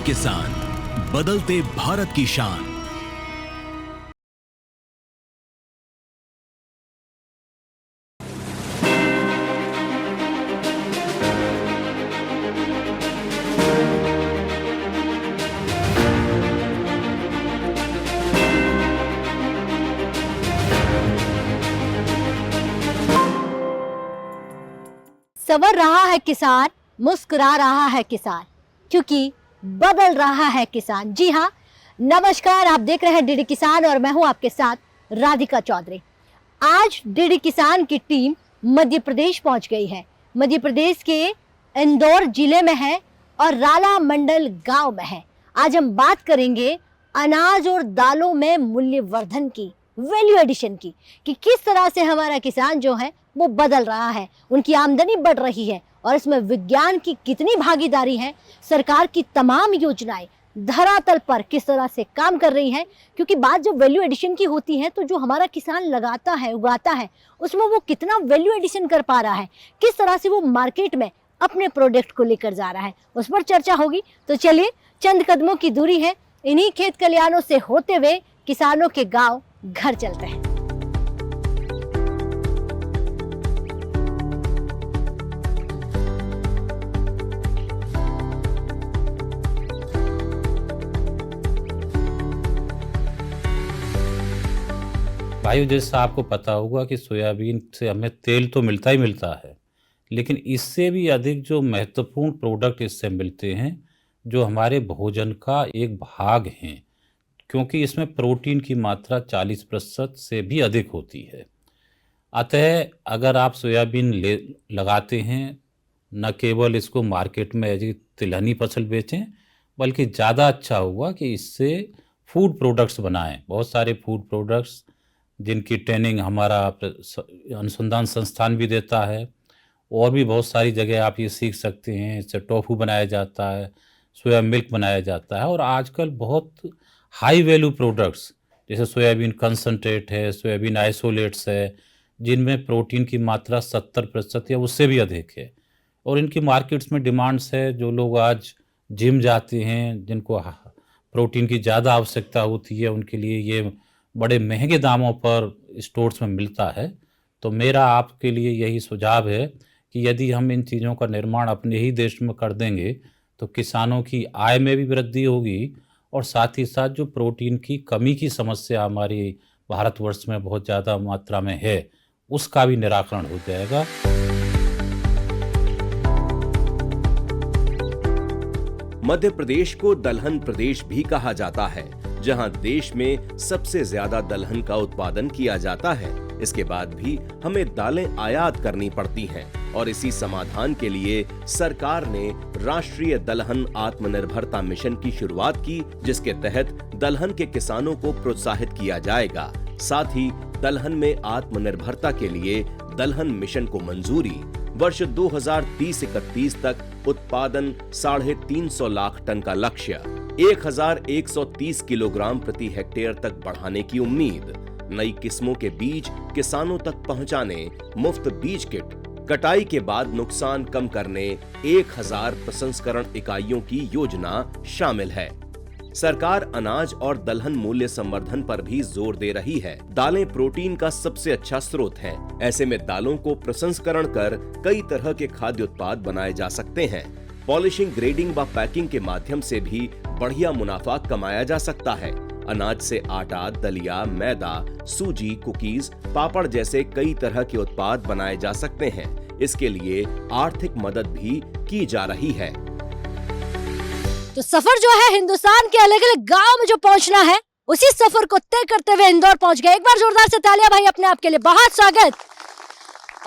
किसान, बदलते भारत की शान। संवर रहा है किसान, मुस्कुरा रहा है किसान, क्योंकि बदल रहा है किसान। जी हाँ, नमस्कार, आप देख रहे हैं डीडी किसान और मैं हूं आपके साथ राधिका चौधरी। आज डीडी किसान की टीम मध्य प्रदेश पहुंच गई है। मध्य प्रदेश के इंदौर जिले में है और राला मंडल गांव में है। आज हम बात करेंगे अनाज और दालों में मूल्यवर्धन की, वैल्यू एडिशन की, कि किस तरह से हमारा किसान जो है वो बदल रहा है, उनकी आमदनी बढ़ रही है और इसमें विज्ञान की कितनी भागीदारी है, सरकार की तमाम योजनाएं धरातल पर किस तरह से काम कर रही हैं। क्योंकि बात जब वैल्यू एडिशन की होती है तो जो हमारा किसान लगाता है, उगाता है, उसमें वो कितना वैल्यू एडिशन कर पा रहा है, किस तरह से वो मार्केट में अपने प्रोडक्ट को लेकर जा रहा है, उस पर चर्चा होगी। तो चलिए, चंद कदमों की दूरी है, इन्हीं खेत खलिहानों से होते हुए किसानों के गाँव घर चलते हैं। भाइयों, जैसा आपको पता होगा कि सोयाबीन से हमें तेल तो मिलता ही मिलता है, लेकिन इससे भी अधिक जो महत्वपूर्ण प्रोडक्ट इससे मिलते हैं, जो हमारे भोजन का एक भाग हैं, क्योंकि इसमें प्रोटीन की मात्रा 40% से भी अधिक होती है। अतः अगर आप सोयाबीन लगाते हैं, न केवल इसको मार्केट में एज तिलहनी फसल बेचें, बल्कि ज़्यादा अच्छा होगा कि इससे फूड प्रोडक्ट्स बनाएं। बहुत सारे फूड प्रोडक्ट्स जिनकी ट्रेनिंग हमारा अनुसंधान संस्थान भी देता है, और भी बहुत सारी जगह आप ये सीख सकते हैं। इससे टोफू बनाया जाता है, सोया मिल्क बनाया जाता है, और आजकल बहुत हाई वैल्यू प्रोडक्ट्स जैसे सोयाबीन कंसनट्रेट है, सोयाबीन आइसोलेट्स है, जिनमें प्रोटीन की मात्रा 70% या उससे भी अधिक है, और इनकी मार्केट्स में डिमांड्स है। जो लोग आज जिम जाते हैं, जिनको प्रोटीन की ज़्यादा आवश्यकता होती है, उनके लिए ये बड़े महंगे दामों पर स्टोर्स में मिलता है। तो मेरा आपके लिए यही सुझाव है कि यदि हम इन चीज़ों का निर्माण अपने ही देश में कर देंगे तो किसानों की आय में भी वृद्धि होगी, और साथ ही साथ जो प्रोटीन की कमी की समस्या हमारी भारतवर्ष में बहुत ज़्यादा मात्रा में है, उसका भी निराकरण हो जाएगा। मध्य प्रदेश को दलहन प्रदेश भी कहा जाता है, जहां देश में सबसे ज्यादा दलहन का उत्पादन किया जाता है। इसके बाद भी हमें दालें आयात करनी पड़ती हैं, और इसी समाधान के लिए सरकार ने राष्ट्रीय दलहन आत्मनिर्भरता मिशन की शुरुआत की, जिसके तहत दलहन के किसानों को प्रोत्साहित किया जाएगा। साथ ही दलहन में आत्मनिर्भरता के लिए दलहन मिशन को मंजूरी। वर्ष 2030-31 तक उत्पादन 350 लाख टन का लक्ष्य, 1130 किलोग्राम प्रति हेक्टेयर तक बढ़ाने की उम्मीद। नई किस्मों के बीज किसानों तक पहुंचाने, मुफ्त बीज किट, कटाई के बाद नुकसान कम करने 1000 प्रसंस्करण इकाइयों की योजना शामिल है। सरकार अनाज और दलहन मूल्य संवर्धन पर भी जोर दे रही है। दालें प्रोटीन का सबसे अच्छा स्रोत हैं। ऐसे में दालों को प्रसंस्करण कर कई तरह के खाद्य उत्पाद बनाए जा सकते हैं। पॉलिशिंग, ग्रेडिंग व पैकिंग के माध्यम से भी बढ़िया मुनाफा कमाया जा सकता है। अनाज से आटा, दलिया, मैदा, सूजी, कुकीज, पापड़ जैसे कई तरह के उत्पाद बनाए जा सकते हैं। इसके लिए आर्थिक मदद भी की जा रही है। तो सफर जो है हिंदुस्तान के अलग अलग गांव में जो पहुंचना है, उसी सफर को तय करते हुए इंदौर पहुंच गए। एक बार जोरदार से तालियां भाई अपने आप के लिए, बहुत स्वागत।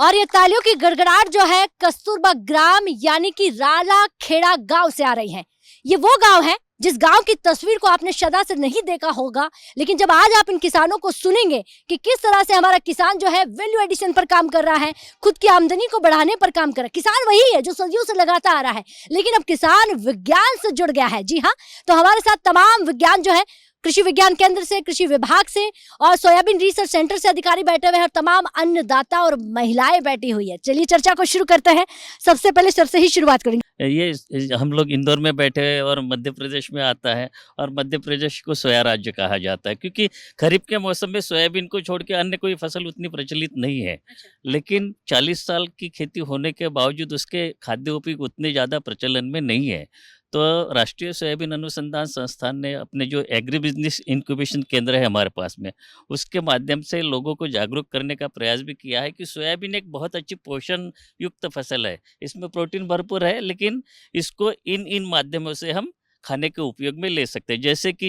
और ये तालियों की गड़गड़ाहट जो है कस्तूरबा ग्राम यानी कि राला खेड़ा गांव से आ रही है। ये वो गांव है जिस गांव की तस्वीर को आपने सदा से नहीं देखा होगा, लेकिन जब आज आप इन किसानों को सुनेंगे कि किस तरह से हमारा किसान जो है वैल्यू एडिशन पर काम कर रहा है, खुद की आमदनी को बढ़ाने पर काम कर रहा है। किसान वही है जो सदियों से लगाता आ रहा है, लेकिन अब किसान विज्ञान से जुड़ गया है। जी हाँ, तो हमारे साथ तमाम विज्ञान जो है, कृषि विज्ञान केंद्र से, कृषि विभाग से और सोयाबीन रिसर्च सेंटर से अधिकारी बैठे हुए हैं और तमाम अन्नदाता और महिलाएं बैठी हुई है। चलिए चर्चा को शुरू करते हैं। सबसे पहले सबसे ही शुरुआत करेंगे। ये हम लोग इंदौर में बैठे हैं और मध्य प्रदेश में आता है, और मध्य प्रदेश को सोया राज्य कहा जाता है, क्योंकि खरीफ के मौसम में सोयाबीन को छोड़ के अन्य कोई फसल उतनी प्रचलित नहीं है। लेकिन 40 साल की खेती होने के बावजूद उसके खाद्य उपयोग उतने ज़्यादा प्रचलन में नहीं है। तो राष्ट्रीय सोयाबीन अनुसंधान संस्थान ने अपने जो एग्री बिजनेस इंक्यूबेशन केंद्र है हमारे पास में, उसके माध्यम से लोगों को जागरूक करने का प्रयास भी किया है कि सोयाबीन एक बहुत अच्छी पोषण युक्त फसल है। इसमें प्रोटीन भरपूर है, लेकिन इसको इन माध्यमों से हम खाने के उपयोग में ले सकते हैं।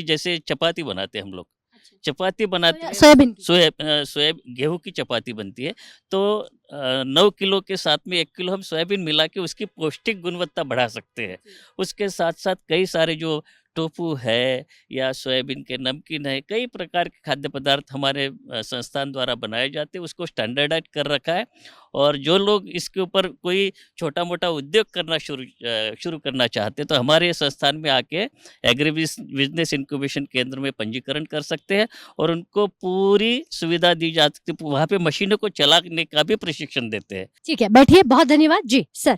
जैसे चपाती बनाते हैं हम लोग, चपाती बनाते हैं, सोयाबीन की। सोया गेहूं की चपाती बनती है। तो 9 किलो के साथ में 1 किलो हम सोयाबीन मिला के उसकी पौष्टिक गुणवत्ता बढ़ा सकते हैं। उसके साथ साथ कई सारे जो टोफू है या सोयाबीन के नमकीन है, कई प्रकार के खाद्य पदार्थ हमारे संस्थान द्वारा बनाए जाते हैं। उसको स्टैंडर्डाइज कर रखा है, और जो लोग इसके ऊपर कोई छोटा मोटा उद्योग करना शुरू करना चाहते हैं तो हमारे संस्थान में आके एग्री बिजनेस इंक्यूबेशन केंद्र में पंजीकरण कर सकते हैं, और उनको पूरी सुविधा दी जाती है। वहाँ पे मशीनों को चलाने का भी प्रशिक्षण देते हैं। ठीक है, बैठिए, बहुत धन्यवाद जी। सर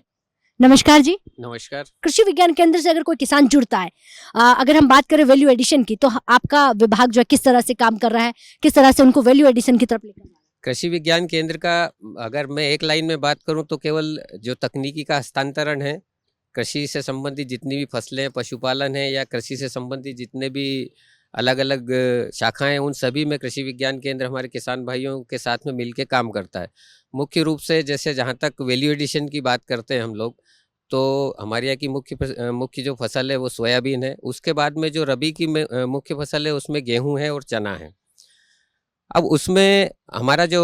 नमस्कार जी। नमस्कार। कृषि विज्ञान केंद्र से अगर कोई किसान जुड़ता है, अगर हम बात करें वैल्यू एडिशन की, तो आपका विभाग जो है किस तरह से काम कर रहा है, किस तरह से उनको वैल्यू एडिशन की तरफ लेकर जा रहा है? कृषि विज्ञान केंद्र का अगर मैं एक लाइन में बात करूं तो केवल जो तकनीकी का हस्तांतरण है, कृषि से संबंधित जितनी भी फसलें, पशुपालन है या कृषि से संबंधित जितने भी अलग अलग शाखाएं, उन सभी में कृषि विज्ञान केंद्र हमारे किसान भाइयों के साथ में मिलकर काम करता है। मुख्य रूप से जैसे जहाँ तक वैल्यू एडिशन की बात करते हैं हम लोग, तो हमारे यहाँ की मुख्य जो फसल है वो सोयाबीन है। उसके बाद में जो रबी की मुख्य फसल है उसमें गेहूं है और चना है। अब उसमें हमारा जो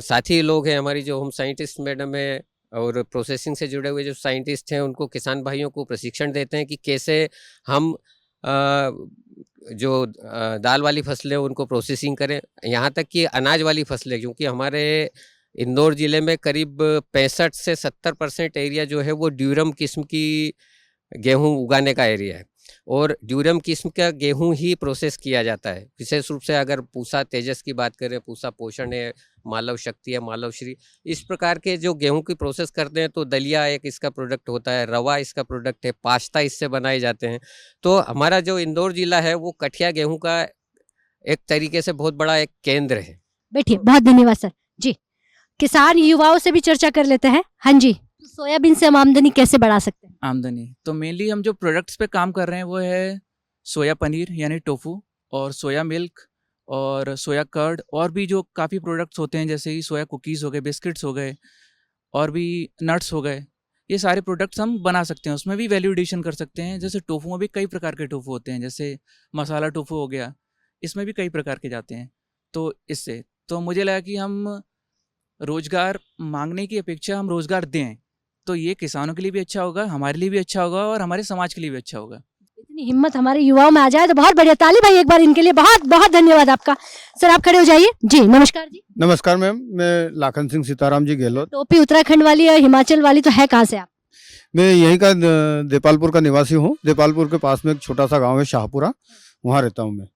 साथी लोग हैं, हमारी जो होम साइंटिस्ट मैडम है और प्रोसेसिंग से जुड़े हुए जो साइंटिस्ट हैं, उनको किसान भाइयों को प्रशिक्षण देते हैं कि कैसे हम जो दाल वाली फसलें उनको प्रोसेसिंग करें, यहाँ तक कि अनाज वाली फसलें, क्योंकि हमारे इंदौर ज़िले में करीब 65 से 70% एरिया जो है वो ड्यूरम किस्म की गेहूं उगाने का एरिया है, और ड्यूरम किस्म का गेहूं ही प्रोसेस किया जाता है। विशेष रूप से अगर पूसा तेजस की बात करें, पूसा पोषण है, मालव शक्ति है, मालव श्री, इस प्रकार के जो गेहूं की प्रोसेस करते हैं, तो दलिया एक इसका प्रोडक्ट होता है, रवा इसका प्रोडक्ट है, पास्ता इससे बनाए जाते हैं। तो हमारा जो इंदौर जिला है वो कठिया गेहूं का एक तरीके से बहुत बड़ा एक केंद्र है। बैठिए, बहुत धन्यवाद सर जी। किसान युवाओं से भी चर्चा कर लेते हैं। हाँ जी, सोयाबीन से हम आमदनी कैसे बढ़ा सकते हैं? आमदनी तो मेनली हम जो प्रोडक्ट्स पे काम कर रहे हैं वो है सोया पनीर यानी टोफू, और सोया मिल्क, और सोया कर्ड, और भी जो काफ़ी प्रोडक्ट्स होते हैं जैसे कि सोया कुकीज़ हो गए, बिस्किट्स हो गए, और भी नट्स हो गए। ये सारे प्रोडक्ट्स हम बना सकते हैं। उसमें भी वैल्यू एडिशन कर सकते हैं। जैसे टोफू में भी कई प्रकार के टोफू होते हैं, जैसे मसाला टोफू हो गया, इसमें भी कई प्रकार के जाते हैं। तो इससे तो मुझे लगा कि हम रोज़गार मांगने की अपेक्षा हम रोज़गार दें, तो ये किसानों के लिए भी अच्छा होगा, हमारे लिए भी अच्छा होगा, और हमारे समाज के लिए भी अच्छा होगा। इतनी हिम्मत हमारे युवाओं में आ जाए तो बहुत बढ़िया। ताली भाई एक बार इनके लिए। बहुत बहुत धन्यवाद आपका। सर आप खड़े हो जाइए जी। नमस्कार जी। नमस्कार मैम, मैं लाखन सिंह सीताराम जी गहलोत। टोपी उत्तराखंड वाली या हिमाचल वाली, तो है कहाँ से आप? मैं यहीं का देपालपुर का निवासी हूँ। देपालपुर के पास में एक छोटा सा गांव है शाहपुरा, वहाँ रहता हूँ मैं।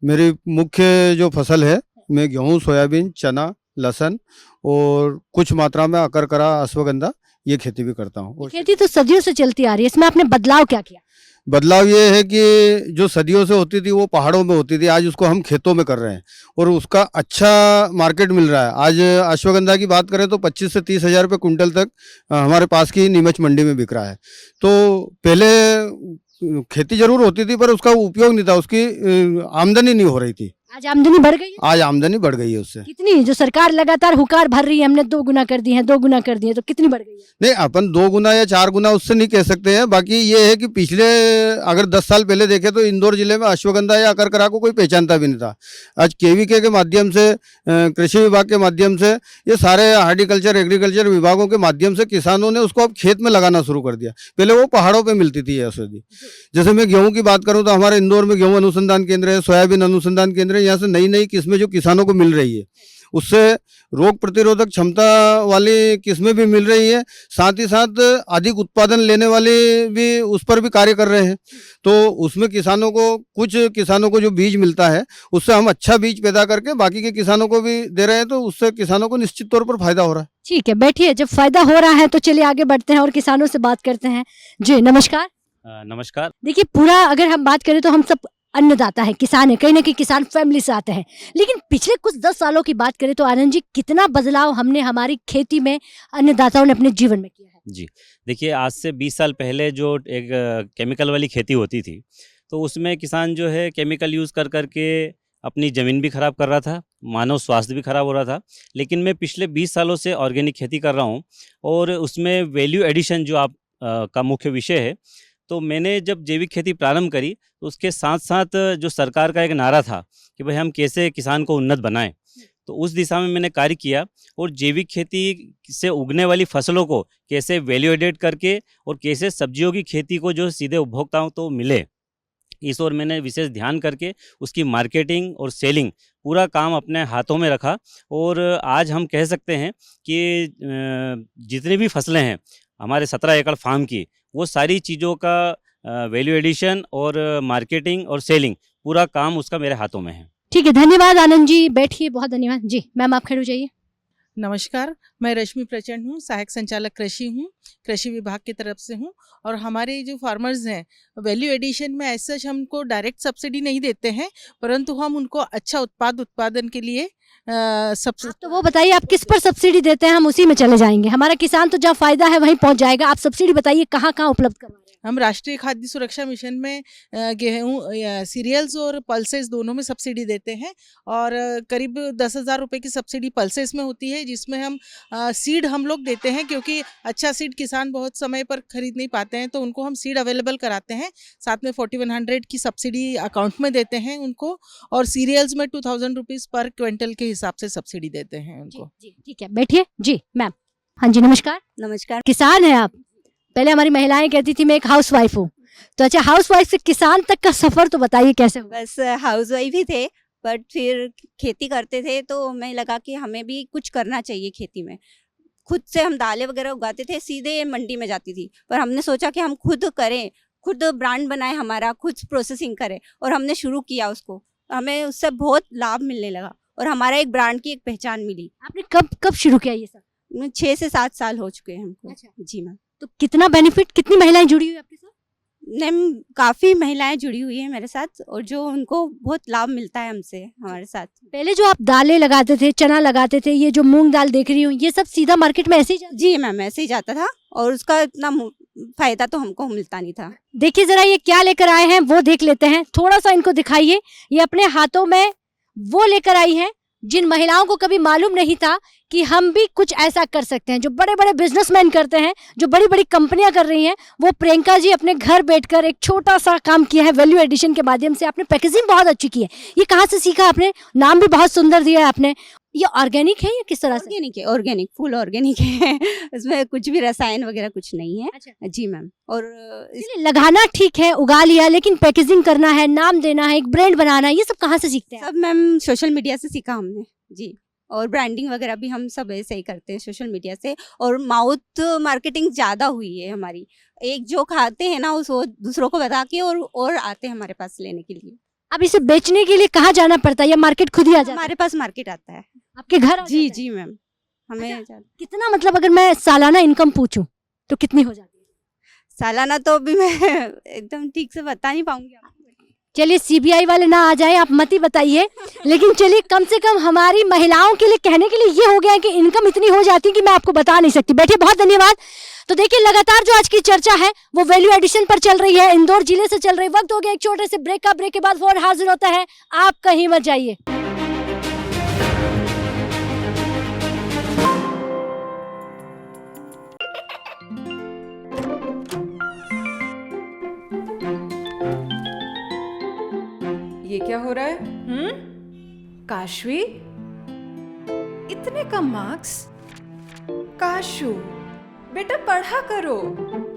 मेरी मुख्य जो फसल है, मैं गेहूँ, सोयाबीन, चना, लहसुन और कुछ मात्रा में अकरकरा, अश्वगंधा, ये खेती भी करता हूँ। खेती तो सदियों से चलती आ रही है, इसमें आपने बदलाव क्या किया? बदलाव ये है कि जो सदियों से होती थी वो पहाड़ों में होती थी, आज उसको हम खेतों में कर रहे हैं और उसका अच्छा मार्केट मिल रहा है। आज अश्वगंधा की बात करें तो 25 से 30 हज़ार रुपये कुंटल तक हमारे पास की नीमच मंडी में बिक रहा है। तो पहले खेती जरूर होती थी पर उसका उपयोग नहीं था, उसकी आमदनी नहीं हो रही थी। आज आमदनी बढ़ गई है? आज आमदनी बढ़ गई है उससे। कितनी? जो सरकार लगातार हुकार भर रही है, हमने 2 गुना कर दी है, 2 गुना कर दी है, तो कितनी बढ़ गई है? नहीं, अपन 2 गुना या 4 गुना उससे नहीं कह सकते हैं। बाकी ये है कि पिछले अगर 10 साल पहले देखें तो इंदौर जिले में अश्वगंधा या अकरकरा को कोई पहचानता भी नहीं था। आज केवीके के माध्यम से, कृषि विभाग के माध्यम से, ये सारे हार्टिकल्चर, एग्रीकल्चर विभागों के माध्यम से किसानों ने उसको अब खेत में लगाना शुरू कर दिया। पहले वो पहाड़ों पर मिलती थी ये औषधि। जैसे मैं गेहूँ की बात करूँ तो हमारे इंदौर में गेहूँ अनुसंधान केंद्र है, सोयाबीन अनुसंधान केंद्र है। यहाँ से नई नई किस्में जो किसानों को मिल रही है उससे रोग प्रतिरोधक क्षमता वाली किस्में भी मिल रही है, साथ ही साथ अधिक उत्पादन लेने वाले भी उस पर भी कार्य कर रहे हैं। तो उसमें कुछ किसानों को जो बीज मिलता है उससे हम अच्छा बीज पैदा करके बाकी के किसानों को भी दे रहे हैं, तो उससे किसानों को निश्चित तौर पर फायदा हो रहा है। ठीक है, बैठिए। जब फायदा हो रहा है तो चलिए आगे बढ़ते हैं और किसानों से बात करते हैं। जी नमस्कार। नमस्कार। देखिए, पूरा अगर हम बात करें तो हम सब अन्नदाता है, किसान है, कहीं ना कहीं किसान फैमिली से आते हैं। लेकिन पिछले कुछ 10 सालों की बात करें तो आनंद जी, कितना बदलाव हमने हमारी खेती में अन्नदाताओं ने अपने जीवन में किया है? जी, देखिए आज से 20 साल पहले जो एक केमिकल वाली खेती होती थी, तो उसमें किसान जो है केमिकल यूज़ कर के अपनी ज़मीन भी ख़राब कर रहा था, मानव स्वास्थ्य भी ख़राब हो रहा था। लेकिन मैं पिछले 20 सालों से ऑर्गेनिक खेती कर रहा हूँ और उसमें वैल्यू एडिशन जो आप का मुख्य विषय है। तो मैंने जब जैविक खेती प्रारंभ करी तो उसके साथ साथ जो सरकार का एक नारा था कि भाई हम कैसे किसान को उन्नत बनाएं, तो उस दिशा में मैंने कार्य किया और जैविक खेती से उगने वाली फसलों को कैसे वैल्यू एडेड करके और कैसे सब्जियों की खेती को जो सीधे उपभोक्ताओं को मिले, इस ओर मैंने विशेष ध्यान करके उसकी मार्केटिंग और सेलिंग पूरा काम अपने हाथों में रखा। और आज हम कह सकते हैं कि जितनी भी फसलें हैं हमारे 17 एकड़ फार्म की, वो सारी चीज़ों का वैल्यू एडिशन और मार्केटिंग और सेलिंग पूरा काम उसका मेरे हाथों में है। ठीक है, धन्यवाद आनंद जी, बैठिए। बहुत धन्यवाद। जी मैम, आप खड़े हो जाइए। नमस्कार, मैं रश्मि प्रचंड हूँ, सहायक संचालक कृषि हूँ, कृषि विभाग की तरफ से हूँ। और हमारे जो फार्मर्स हैं वैल्यू एडिशन में ऐसा हमको डायरेक्ट सब्सिडी नहीं देते हैं, परंतु हम उनको अच्छा उत्पादन के लिए तो वो बताइए, आप किस पर सब्सिडी देते हैं? हम उसी में चले जाएंगे। हमारा किसान तो जहाँ फायदा है वहीं पहुँच जाएगा। आप सब्सिडी बताइए कहाँ कहाँ उपलब्ध करवा रहे हैं? हम राष्ट्रीय खाद्य सुरक्षा मिशन में गेहूँ, सीरियल्स और पल्सेस दोनों में सब्सिडी देते हैं। और करीब 10,000 रुपये की सब्सिडी पल्सेस में होती है, जिसमें हम सीड हम लोग देते हैं, क्योंकि अच्छा सीड किसान बहुत समय पर खरीद नहीं पाते हैं, तो उनको हम सीड अवेलेबल कराते हैं। साथ में 4100 की सब्सिडी अकाउंट में देते हैं उनको, और सीरियल्स में 2000 रुपीज़ पर क्विंटल के हिसाब से सब्सिडी देते हैं उनको। जी ठीक है, बैठिए। जी मैम। हाँ जी नमस्कार। नमस्कार। किसान है आप? पहले हमारी महिलाएं कहती थी मैं एक हाउसवाइफ हूँ, तो अच्छा हाउसवाइफ से किसान तक का सफर तो बताइए कैसे हुआ? बस हाउसवाइफ ही थे, बट फिर खेती करते थे तो हमें लगा कि हमें भी कुछ करना चाहिए खेती में। खुद से हम दालें वगैरह उगाते थे, सीधे मंडी में जाती थी, पर हमने सोचा कि हम खुद करें, खुद ब्रांड बनाए हमारा, खुद प्रोसेसिंग करें, और हमने शुरू किया उसको। हमें उससे बहुत लाभ मिलने लगा और हमारा एक ब्रांड की एक पहचान मिली। आपने कब शुरू किया ये सब? 6 से 7 साल हो चुके हैं हमको। अच्छा। जी मैम। तो कितना बेनिफिट, कितनी महिलाएं जुड़ी हुई आपके साथ? मैम काफ़ी महिलाएं जुड़ी हुई हैं मेरे साथ, और जो उनको बहुत लाभ मिलता है हमसे, हमारे साथ। पहले जो आप दालें लगाते थे, चना लगाते थे, ये जो मूंग दाल देख रही हूँ, ये सब सीधा मार्केट में ऐसे ही जी मैम, ऐसे ही जाता था और उसका इतना फायदा तो हमको मिलता नहीं था। देखिए जरा ये क्या लेकर आए हैं वो देख लेते हैं, थोड़ा सा इनको दिखाइए। ये अपने हाथों में वो लेकर आई हैं जिन महिलाओं को कभी मालूम नहीं था कि हम भी कुछ ऐसा कर सकते हैं, जो बड़े बड़े बिजनेसमैन करते हैं, जो बड़ी बड़ी कंपनियां कर रही हैं। वो प्रियंका जी अपने घर बैठकर एक छोटा सा काम किया है वैल्यू एडिशन के माध्यम से। आपने पैकेजिंग बहुत अच्छी की है। ये कहाँ से सीखा आपने? नाम भी बहुत सुंदर दिया है आपने। ये ऑर्गेनिक है या किस तरह से? ऑर्गेनिक है, ऑर्गेनिक, फुल ऑर्गेनिक है। इसमें कुछ भी रसायन वगैरह कुछ नहीं है। अच्छा। जी मैम। और लगाना ठीक है, उगा लिया, लेकिन पैकेजिंग करना है, नाम देना है, एक ब्रांड बनाना है, ये सब कहाँ से सीखते हैं? सब मैम सोशल मीडिया से सीखा हमने जी। और ब्रांडिंग वगैरह भी हम सब ऐसे ही करते हैं सोशल मीडिया से, और माउथ मार्केटिंग ज़्यादा हुई है हमारी। एक जो खाते हैं ना उसको दूसरों को बता के और आते हैं हमारे पास लेने के लिए। अब इसे बेचने के लिए कहाँ जाना पड़ता है या मार्केट खुद ही आ जाता है? हमारे पास मार्केट आता है आपके घर? जी जी मैम। हमें कितना, मतलब अगर मैं सालाना इनकम पूछूं तो कितनी हो जाती है? सालाना तो अभी मैं एकदम ठीक से बता नहीं पाऊंगी आपको। चलिए सीबीआई वाले ना आ जाए, आप मत ही बताइए। लेकिन चलिए कम से कम हमारी महिलाओं के लिए कहने के लिए ये हो गया है कि इनकम इतनी हो जाती है कि मैं आपको बता नहीं सकती। बैठिए, बहुत धन्यवाद। तो देखिए लगातार जो आज की चर्चा है वो वैल्यू एडिशन पर चल रही है, इंदौर जिले से चल रही। वक्त हो गया एक छोटे से ब्रेक का। ब्रेक के बाद फोन हाजिर होता है, आप कहीं मत जाइए। ये क्या हो रहा है? काशवी, इतने कम मार्क्स? काशू बेटा पढ़ा करो,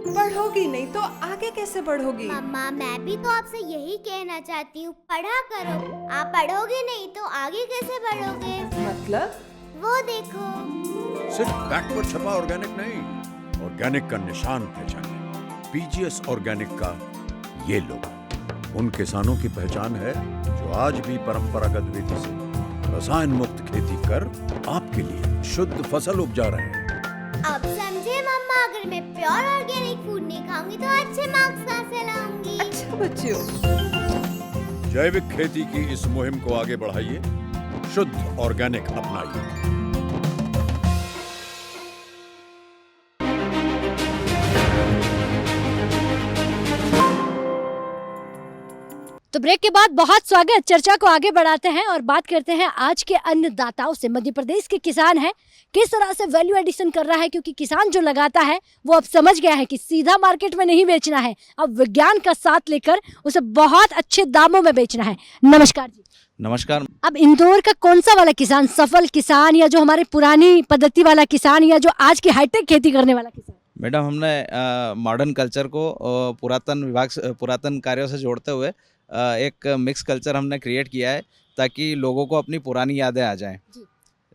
पढ़ोगी नहीं तो आगे कैसे बढ़ोगी? मम्मा मैं भी तो आपसे यही कहना चाहती हूँ, पढ़ा करो। आप पढ़ोगे नहीं तो आगे कैसे बढ़ोगे? मतलब? वो देखो। सिर्फ बैक पर छपा ऑर्गेनिक नहीं, ऑर्गेनिक का निशान पहचाने। पीजीएस ऑर्गेनिक का ये लोगो उन किसानों की पहचान है जो आज भी परंपरागत विधि से रसायन मुक्त खेती कर आपके लिए शुद्ध फसल उपजा रहे हैं। अब समझे मम्मा, अगर मैं प्योर ऑर्गेनिक फूड नहीं खाऊंगी तो अच्छे मार्क्स कहाँ से लाऊंगी? अच्छा बच्चों, जैविक खेती की इस मुहिम को आगे बढ़ाइए, शुद्ध ऑर्गेनिक अपनाइए। तो ब्रेक के बाद बहुत स्वागत। चर्चा को आगे बढ़ाते हैं और बात करते हैं आज के अन्नदाताओं से। मध्य प्रदेश के किसान हैं, किस तरह से वैल्यू एडिशन कर रहा है, क्योंकि किसान जो लगाता है वो अब समझ गया है कि सीधा मार्केट में नहीं बेचना है, अब विज्ञान का साथ लेकर उसे बहुत अच्छे दामों में बेचना है। नमस्कार जी। नमस्कार। अब इंदौर का कौन सा वाला किसान, सफल किसान या जो हमारे पुरानी पद्धति वाला किसान या जो आज की हाईटेक खेती करने वाला किसान? मैडम, हमने मॉडर्न कल्चर को पुरातन कार्यों से जोड़ते हुए एक मिक्स कल्चर हमने क्रिएट किया है ताकि लोगों को अपनी पुरानी यादें आ जाएं।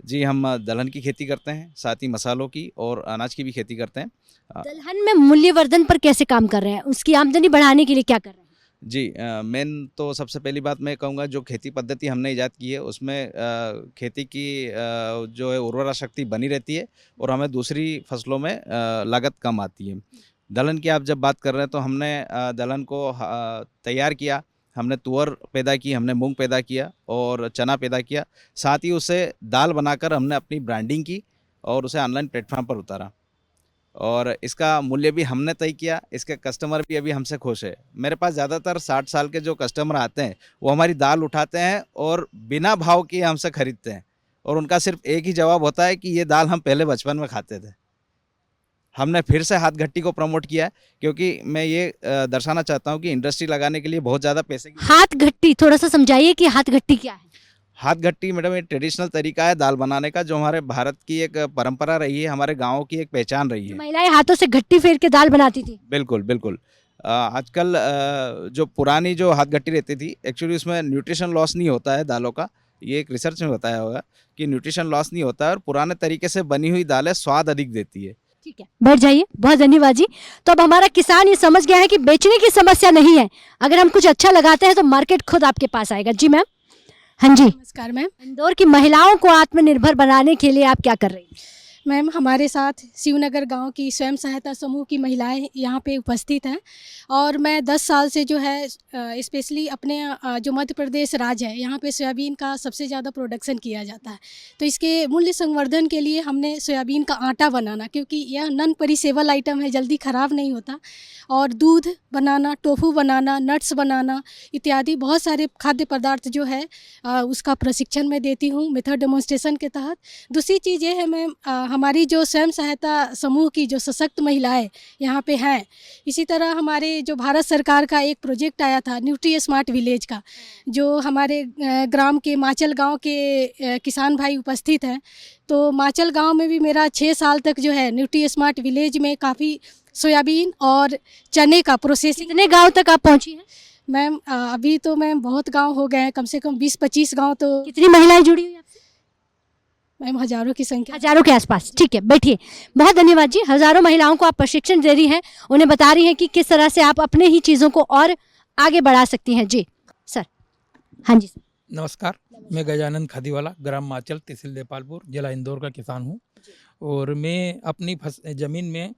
जी, हम दलहन की खेती करते हैं, साथ ही मसालों की और अनाज की भी खेती करते हैं। दलहन में मूल्यवर्धन पर कैसे काम कर रहे हैं, उसकी आमदनी बढ़ाने के लिए क्या कर रहे हैं? जी, मेन तो सबसे पहली बात मैं कहूँगा, जो खेती पद्धति हमने इजाद की है उसमें खेती की जो है उर्वरा शक्ति बनी रहती है और हमें दूसरी फसलों में लागत कम आती है। दलहन की आप जब बात कर रहे हैं तो हमने दलहन को तैयार किया, हमने तुअर पैदा की, हमने मूंग पैदा किया और चना पैदा किया, साथ ही उसे दाल बनाकर हमने अपनी ब्रांडिंग की और उसे ऑनलाइन प्लेटफॉर्म पर उतारा और इसका मूल्य भी हमने तय किया। इसके कस्टमर भी अभी हमसे खुश है। मेरे पास ज़्यादातर 60 साल के जो कस्टमर आते हैं वो हमारी दाल उठाते हैं और बिना भाव के हमसे खरीदते हैं और उनका सिर्फ एक ही जवाब होता है कि ये दाल हम पहले बचपन में खाते थे। हमने फिर से हाथ घट्टी को प्रमोट किया है क्योंकि मैं ये दर्शाना चाहता हूँ कि इंडस्ट्री लगाने के लिए बहुत ज़्यादा पैसे की। हाथ घट्टी थोड़ा सा समझाइए कि हाथ घट्टी क्या है? हाथ घट्टी मैडम एक ट्रेडिशनल तरीका है दाल बनाने का, जो हमारे भारत की एक परंपरा रही है, हमारे गाँव की एक पहचान रही है। महिलाएं हाथों से घट्टी फेर के दाल बनाती थी। बिल्कुल बिल्कुल। आजकल जो पुरानी जो हाथ घट्टी रहती थी, एक्चुअली उसमें न्यूट्रिशन लॉस नहीं होता है दालों का। ये एक रिसर्च में बताया हुआ है कि न्यूट्रिशन लॉस नहीं होता है और पुराने तरीके से बनी हुई दालें स्वाद अधिक देती है। ठीक है, बैठ जाइए। बहुत धन्यवाद जी। तो अब हमारा किसान ये समझ गया है कि बेचने की समस्या नहीं है, अगर हम कुछ अच्छा लगाते हैं तो मार्केट खुद आपके पास आएगा। जी मैम। हाँ जी, नमस्कार मैम। इंदौर की महिलाओं को आत्मनिर्भर बनाने के लिए आप क्या कर रही हैं? मैम, हमारे साथ शिवनगर गांव की स्वयं सहायता समूह की महिलाएं यहाँ पे उपस्थित हैं और मैं 10 साल से जो है स्पेशली अपने जो मध्य प्रदेश राज्य है यहाँ पे सोयाबीन का सबसे ज़्यादा प्रोडक्शन किया जाता है। तो इसके मूल्य संवर्धन के लिए हमने सोयाबीन का आटा बनाना, क्योंकि यह नॉन पेरिशेबल आइटम है, जल्दी ख़राब नहीं होता, और दूध बनाना, टोफू बनाना, नट्स बनाना इत्यादि बहुत सारे खाद्य पदार्थ जो है उसका प्रशिक्षण मैं देती हूँ मेथड डेमोन्स्ट्रेशन के तहत। दूसरी चीज़ ये है मैम, हमारी जो स्वयं सहायता समूह की जो सशक्त महिलाएं यहाँ पे हैं, इसी तरह हमारे जो भारत सरकार का एक प्रोजेक्ट आया था न्यूट्री स्मार्ट विलेज का, जो हमारे ग्राम के माचल गांव के किसान भाई उपस्थित हैं। तो माचल गांव में भी मेरा 6 साल तक जो है न्यूट्री स्मार्ट विलेज में काफ़ी सोयाबीन और चने का प्रोसेसिंग। कितने गाँव तक आप पहुँची हैं मैम? अभी तो मैम बहुत गाँव हो गए हैं, कम से कम 20-25 गाँव। तो कितनी महिलाएं जुड़ी हुई? मैम हज़ारों की संख्या, हज़ारों के आसपास। ठीक है, बैठिए। बहुत धन्यवाद जी। हज़ारों महिलाओं को आप प्रशिक्षण दे रही हैं, उन्हें बता रही हैं कि किस तरह से आप अपने ही चीज़ों को और आगे बढ़ा सकती हैं। जी सर। हाँ जी सर। नमस्कार, मैं गजानन खादीवाला, ग्राम माचल, तहसील देपालपुर, जिला इंदौर का किसान हूँ और मैं अपनी ज़मीन में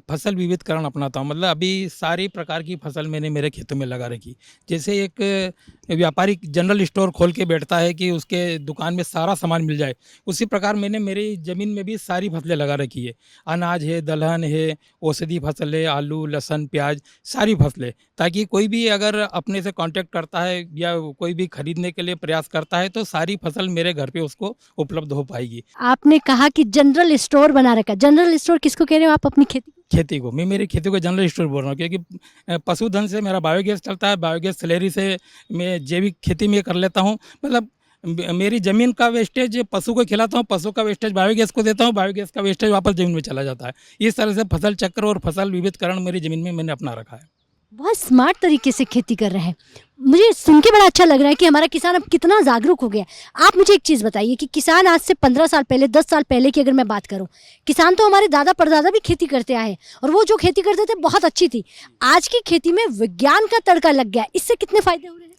फसल विविधकरण अपनाता हूँ। मतलब अभी सारी प्रकार की फसल मैंने मेरे खेतों में लगा रखी। जैसे एक व्यापारी जनरल स्टोर खोल के बैठता है कि उसके दुकान में सारा सामान मिल जाए, उसी प्रकार मैंने मेरी ज़मीन में भी सारी फसलें लगा रखी है। अनाज है, दलहन है, औषधि फसल है, आलू, लहसुन, प्याज, सारी फसलें, ताकि कोई भी अगर अपने से कांटेक्ट करता है या कोई भी खरीदने के लिए प्रयास करता है तो सारी फसल मेरे घर पे उसको उपलब्ध हो पाएगी। आपने कहा कि जनरल स्टोर बना रखा। जनरल स्टोर किसको कह रहे हो आप? अपनी खेती को। मैं मेरी खेती को जनरल स्टोर बोल रहा हूँ क्योंकि पशुधन से मेरा बायोगैस चलता है, बायोगैस स्लैरी से मैं जैविक खेती में कर लेता हूँ। मतलब मेरी ज़मीन का वेस्टेज पशु को खिलाता हूँ, पशु का वेस्टेज बायोगैस को देता हूँ, बायोगैस का वेस्टेज वापस ज़मीन में चला जाता है। इस तरह से फसल चक्र और फसल विविधकरण मेरी ज़मीन में मैंने अपना रखा है। बहुत स्मार्ट तरीके से खेती कर रहे हैं। मुझे सुन के बड़ा अच्छा लग रहा है कि हमारा किसान अब कितना जागरूक हो गया है। आप मुझे एक चीज़ बताइए कि किसान आज से 15 साल पहले, 10 साल पहले की अगर मैं बात करूं, किसान तो हमारे दादा परदादा भी खेती करते आए और वो जो खेती करते थे बहुत अच्छी थी। आज की खेती में विज्ञान का तड़का लग गया, इससे कितने फायदे हो रहे हैं?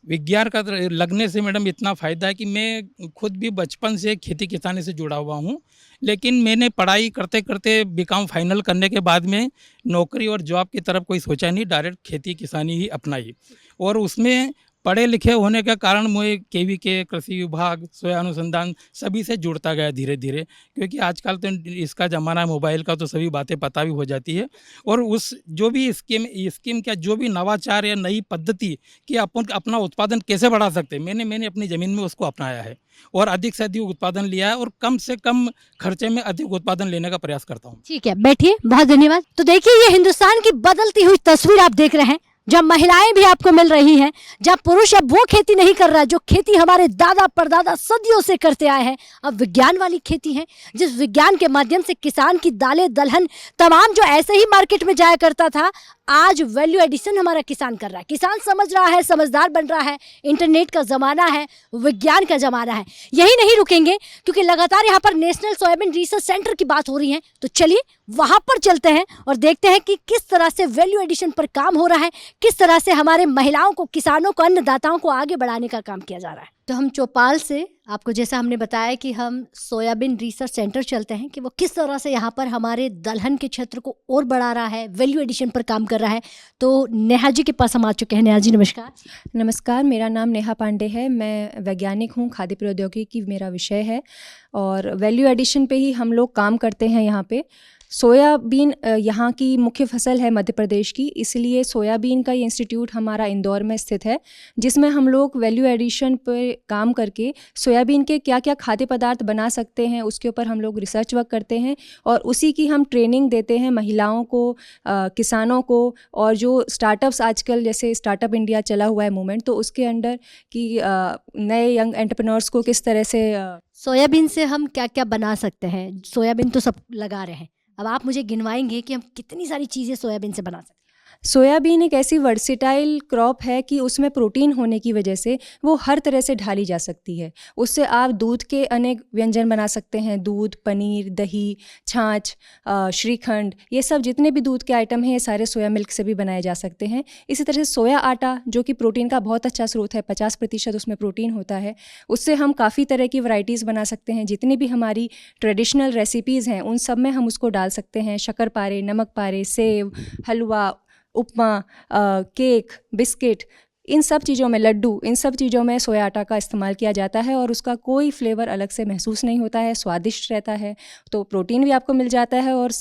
विज्ञान का लगने से मैडम इतना फ़ायदा है कि मैं खुद भी बचपन से खेती किसानी से जुड़ा हुआ हूँ, लेकिन मैंने पढ़ाई करते करते बीकॉम फाइनल करने के बाद में नौकरी और जॉब की तरफ कोई सोचा नहीं, डायरेक्ट खेती किसानी ही अपनाई। और उसमें पढ़े लिखे होने के कारण मुझे केवीके, कृषि विभाग, सोया अनुसंधान सभी से जुड़ता गया धीरे धीरे, क्योंकि आजकल तो इसका ज़माना है मोबाइल का, तो सभी बातें पता भी हो जाती है। और उस जो भी स्कीम क्या जो भी नवाचार या नई पद्धति कि अपन अपना उत्पादन कैसे बढ़ा सकते हैं, मैंने अपनी ज़मीन में उसको अपनाया है और अधिक से अधिक उत्पादन लिया है और कम से कम खर्चे में अधिक उत्पादन लेने का प्रयास करता हूँ। ठीक है, बैठिए, बहुत धन्यवाद। तो देखिए, ये हिंदुस्तान की बदलती हुई तस्वीर आप देख रहे हैं, जब महिलाएं भी आपको मिल रही हैं, जब पुरुष अब वो खेती नहीं कर रहा जो खेती हमारे दादा परदादा सदियों से करते आए हैं, अब विज्ञान वाली खेती है, जिस विज्ञान के माध्यम से किसान की दालें दलहन तमाम जो ऐसे ही मार्केट में जाया करता था, आज वैल्यू एडिशन हमारा किसान कर रहा है। किसान समझ रहा है, समझदार बन रहा है, इंटरनेट का ज़माना है, विज्ञान का ज़माना है। यही नहीं रुकेंगे, क्योंकि लगातार यहाँ पर नेशनल सोयाबीन रिसर्च सेंटर की बात हो रही है, तो चलिए वहाँ पर चलते हैं और देखते हैं कि किस तरह से वैल्यू एडिशन पर काम हो रहा है, किस तरह से हमारे महिलाओं को, किसानों को, अन्नदाताओं को आगे बढ़ाने का काम किया जा रहा है। तो हम चौपाल से आपको जैसा हमने बताया कि हम सोयाबीन रिसर्च सेंटर चलते हैं कि वो किस तरह से यहाँ पर हमारे दलहन के क्षेत्र को और बढ़ा रहा है, वैल्यू एडिशन पर काम कर रहा है। तो नेहा जी के पास हम आ चुके हैं। नेहा जी नमस्कार। नमस्कार, मेरा नाम नेहा पांडे है। मैं वैज्ञानिक हूँ, खाद्य प्रौद्योगिकी मेरा विषय है और वैल्यू एडिशन पे ही हम लोग काम करते हैं यहाँ पे। सोयाबीन यहाँ की मुख्य फसल है मध्य प्रदेश की, इसलिए सोयाबीन का ये इंस्टीट्यूट हमारा इंदौर में स्थित है, जिसमें हम लोग वैल्यू एडिशन पर काम करके सोयाबीन के क्या क्या खाद्य पदार्थ बना सकते हैं उसके ऊपर हम लोग रिसर्च वर्क करते हैं और उसी की हम ट्रेनिंग देते हैं महिलाओं को, किसानों को और जो स्टार्टअप्स आजकल जैसे स्टार्टअप इंडिया चला हुआ है मूवमेंट, तो उसके अंडर कि नए यंग एंटरप्रेन्योर्स को किस तरह से सोयाबीन से हम क्या क्या बना सकते हैं। सोयाबीन तो सब लगा रहे हैं, अब आप मुझे गिनवाएंगे कि हम कितनी सारी चीज़ें सोयाबीन से बना सकते हैं। सोयाबीन एक ऐसी वर्सेटाइल क्रॉप है कि उसमें प्रोटीन होने की वजह से वो हर तरह से ढाली जा सकती है। उससे आप दूध के अनेक व्यंजन बना सकते हैं, दूध, पनीर, दही, छाछ, श्रीखंड, ये सब जितने भी दूध के आइटम हैं ये सारे सोया मिल्क से भी बनाए जा सकते हैं। इसी तरह से सोया आटा जो कि प्रोटीन का बहुत अच्छा स्रोत है, 50% उसमें प्रोटीन होता है, उससे हम काफ़ी तरह की वैरायटीज़ बना सकते हैं। जितनी भी हमारी ट्रेडिशनल रेसिपीज़ हैं उन सब में हम उसको डाल सकते हैं। शक्कर पारे, नमक पारे, सेव, हलवा, उपमा, केक, बिस्किट, इन सब चीज़ों में, लड्डू, इन सब चीज़ों में सोया आटा का इस्तेमाल किया जाता है और उसका कोई फ्लेवर अलग से महसूस नहीं होता है, स्वादिष्ट रहता है, तो प्रोटीन भी आपको मिल जाता है और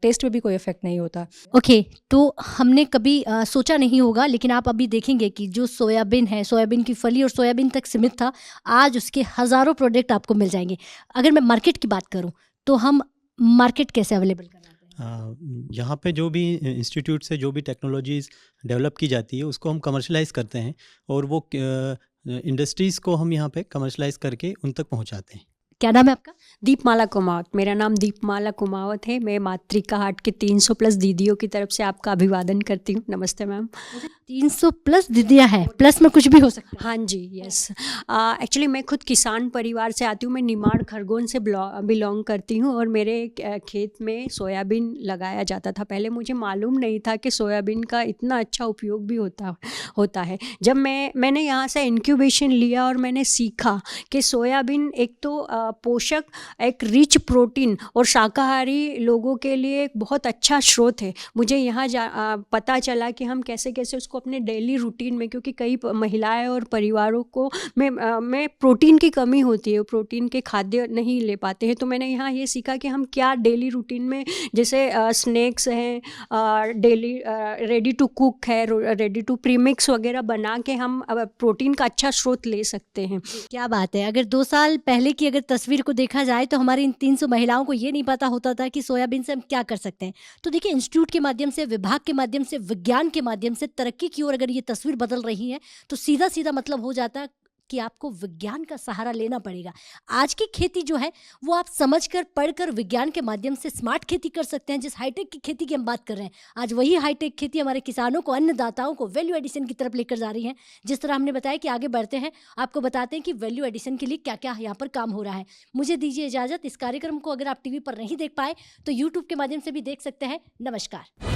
टेस्ट में भी कोई इफेक्ट नहीं होता। ओके, तो हमने कभी सोचा नहीं होगा, लेकिन आप अभी देखेंगे कि जो सोयाबीन है, सोयाबीन की फली और सोयाबीन तक सीमित था, आज उसके हज़ारों प्रोडक्ट आपको मिल जाएंगे। अगर मैं मार्केट की बात करूँ तो हम मार्केट कैसे अवेलेबल कर? यहाँ पे जो भी इंस्टीट्यूट से जो भी टेक्नोलॉजीज़ डेवलप की जाती है उसको हम कमर्शलाइज़ करते हैं और वो इंडस्ट्रीज़ को हम यहाँ पे कमर्शलाइज़ करके उन तक पहुँचाते हैं। क्या नाम है आपका? दीपमाला कुमावत। मेरा नाम दीपमाला कुमावत है। मैं मातृका हाट के 300 प्लस दीदियों की तरफ से आपका अभिवादन करती हूँ। नमस्ते मैम। 300 प्लस दीदियाँ हैं, प्लस में कुछ भी हो सकता है। हाँ जी, यस। एक्चुअली मैं खुद किसान परिवार से आती हूँ। मैं निमाड़ खरगोन से बिलोंग करती हूँ और मेरे खेत में सोयाबीन लगाया जाता था। पहले मुझे मालूम नहीं था कि सोयाबीन का इतना अच्छा उपयोग भी होता है। जब मैंने यहाँ से इंक्यूबेशन लिया और मैंने सीखा कि सोयाबीन एक तो पोषक, एक रिच प्रोटीन और शाकाहारी लोगों के लिए एक बहुत अच्छा स्रोत है। मुझे यहाँ पता चला कि हम कैसे कैसे उसको अपने डेली रूटीन में, क्योंकि कई महिलाएं और परिवारों को में प्रोटीन की कमी होती है, प्रोटीन के खाद्य नहीं ले पाते हैं, तो मैंने यहाँ ये सीखा कि हम क्या डेली रूटीन में, जैसे स्नैक्स हैं, डेली रेडी टू कुक है, रेडी टू प्रीमिक्स वगैरह बना के हम प्रोटीन का अच्छा स्रोत ले सकते हैं। क्या बात है। अगर 2 साल पहले की अगर तस्वीर को देखा जाए तो हमारी इन 300 महिलाओं को ये नहीं पता होता था कि सोयाबीन से हम क्या कर सकते हैं। तो देखिए, इंस्टीट्यूट के माध्यम से, विभाग के माध्यम से, विज्ञान के माध्यम से तरक्की की ओर अगर ये तस्वीर बदल रही है तो सीधा सीधा मतलब हो जाता है कि आपको विज्ञान का सहारा लेना पड़ेगा। आज की खेती जो है वो आप समझकर पढ़कर विज्ञान के माध्यम से स्मार्ट खेती कर सकते हैं। जिस हाईटेक की खेती की हम बात कर रहे हैं, आज वही हाईटेक खेती हमारे किसानों को, अन्नदाताओं को वैल्यू एडिशन की तरफ लेकर जा रही है। जिस तरह हमने बताया कि आगे बढ़ते हैं, आपको बताते हैं कि वैल्यू एडिशन के लिए क्या क्या यहाँ पर काम हो रहा है। मुझे दीजिए इजाज़त। इस कार्यक्रम को अगर आप टीवी पर नहीं देख पाए तो यूट्यूब के माध्यम से भी देख सकते हैं। नमस्कार।